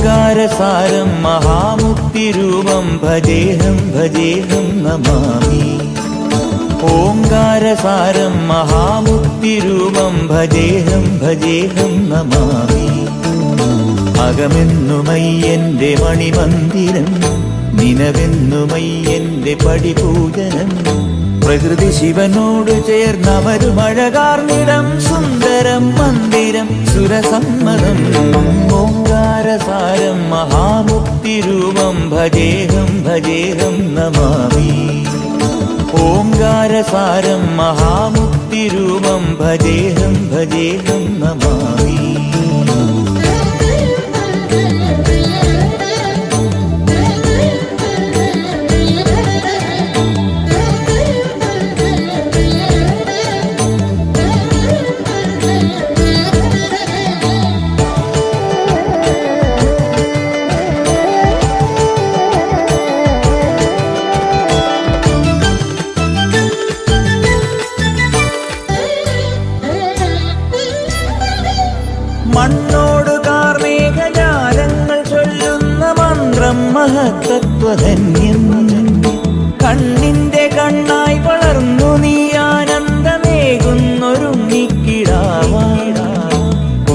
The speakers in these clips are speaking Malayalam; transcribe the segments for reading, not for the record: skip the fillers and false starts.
ഓംകാരസാരം മഹാമുക്തിരൂപം ഭജേഹം ഭജേഹം നമാമി. ഓംകാരസാരം മഹാമുക്തിരൂപം ഭജേഹം ഭജേഹം നമാമി. അകമെന്നുമയ്യന്റെ മണിമന്ദിരം, നിനവെന്നുമയ്യന്റെ പടിപൂജനം. പ്രകൃതി ശിവനോട് ചേർന്നമരുമഴകാർന്നിടം, സുന്ദരം മന്ദിരം സുരസമ്മതം. ഓംകാരസാരം മഹാമുക്തിരൂപം ഭജേഹം ഭജേഹം നമാമി. ഓംകാരസാരം മഹാമുക്തിരൂപം ഭജേഹം ഭജേഹം നമാമി. മണ്ണോട് കാർമേഘജാലങ്ങൾ ചൊല്ലുന്ന മന്ത്രം മഹത്തത്വധന്യം. കണ്ണിന്റെ കണ്ണായി വളർന്നു നീ ആനന്ദമേകുന്നൊരുണ്ണിക്കിടാവായി.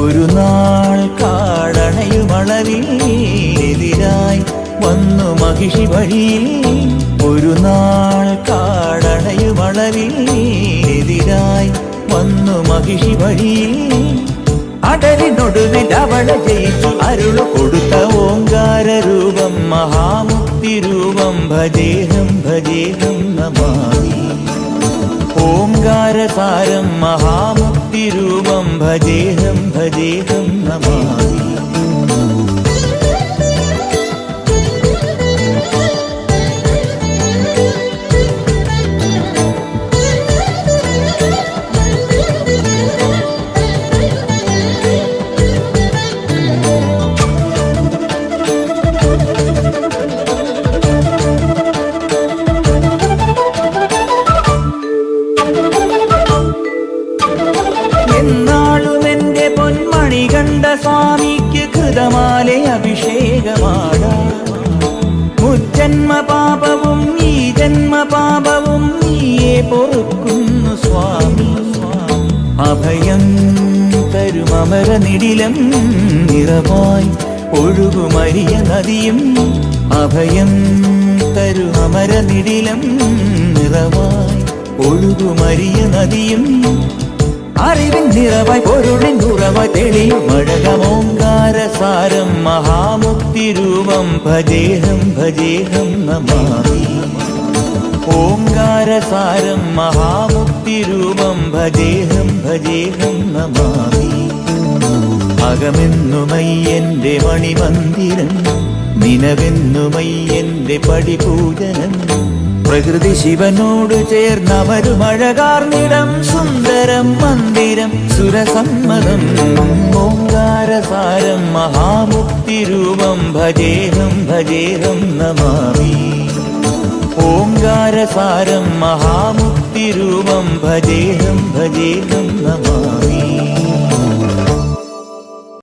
ഒരു നാൾ കാടണയുമളവിലെതിരായി വന്നു മഹിഷി വഴിയിൽ. ഒരു നാൾ കാടണയുമളവിലെതിരായി വന്നു മഹിഷി വഴിയിൽ. അടലിനൊടുവിൽ അവളെ ജയിച്ചു അരുളു കൊടുത്ത ഓംകാരരൂപം മഹാമുക്തിരൂപം ഭജേഹം ഭജേഹം നമാമി. ഓംകാരസാരം മഹാമുക്തിരൂപം ഭജേഹം ഭജേഹം നമാമി. എന്നാളുമെന്റെ പൊന്മണി കണ്ട സ്വാമിക്ക് കൃതമാലെ അഭിഷേകമാടാം. മുജ്ജന്മ പാപവും ഈ ജന്മ പാപവും നീയെ പൊറുക്കുന്നു സ്വാമി. അഭയം തരുമമരനിടിലം നിറവായി ഒഴുകുമരിയ നദിയും. അഭയം തരുമമരനിടിലം നിറവായി ഒഴുകുമരിയ നദിയും. അറിവിൻ നിറവായി പൊരുളിൻ ഉറവായി തെളിയും അഴകമോംകാരസാരം മഹാമുക്തിരൂപം ഭജേഹം ഭജേഹം നമാമി. ഓംകാരസാരം മഹാമുക്തിരൂപം ഭജേഹം ഭജേഹം നമാമി. അകമെന്നുമയ്യന്റെ മണിമന്ദിരം, നിനവെന്നുമയ്യന്റെ പടിപൂജനം. പ്രകൃതി ശിവനോട് ചേർന്നമരുമഴകാർന്നിടം, സുന്ദരം മന്ദിരം സുരസമ്മതം. ഓംകാരസാരം മഹാമുക്തിരൂപം ഭജേഹം ഭജേഹം നമാമി. ഓംകാരസാരം മഹാമുക്തിരൂപം ഭജേഹം ഭജേഹം നമാമി.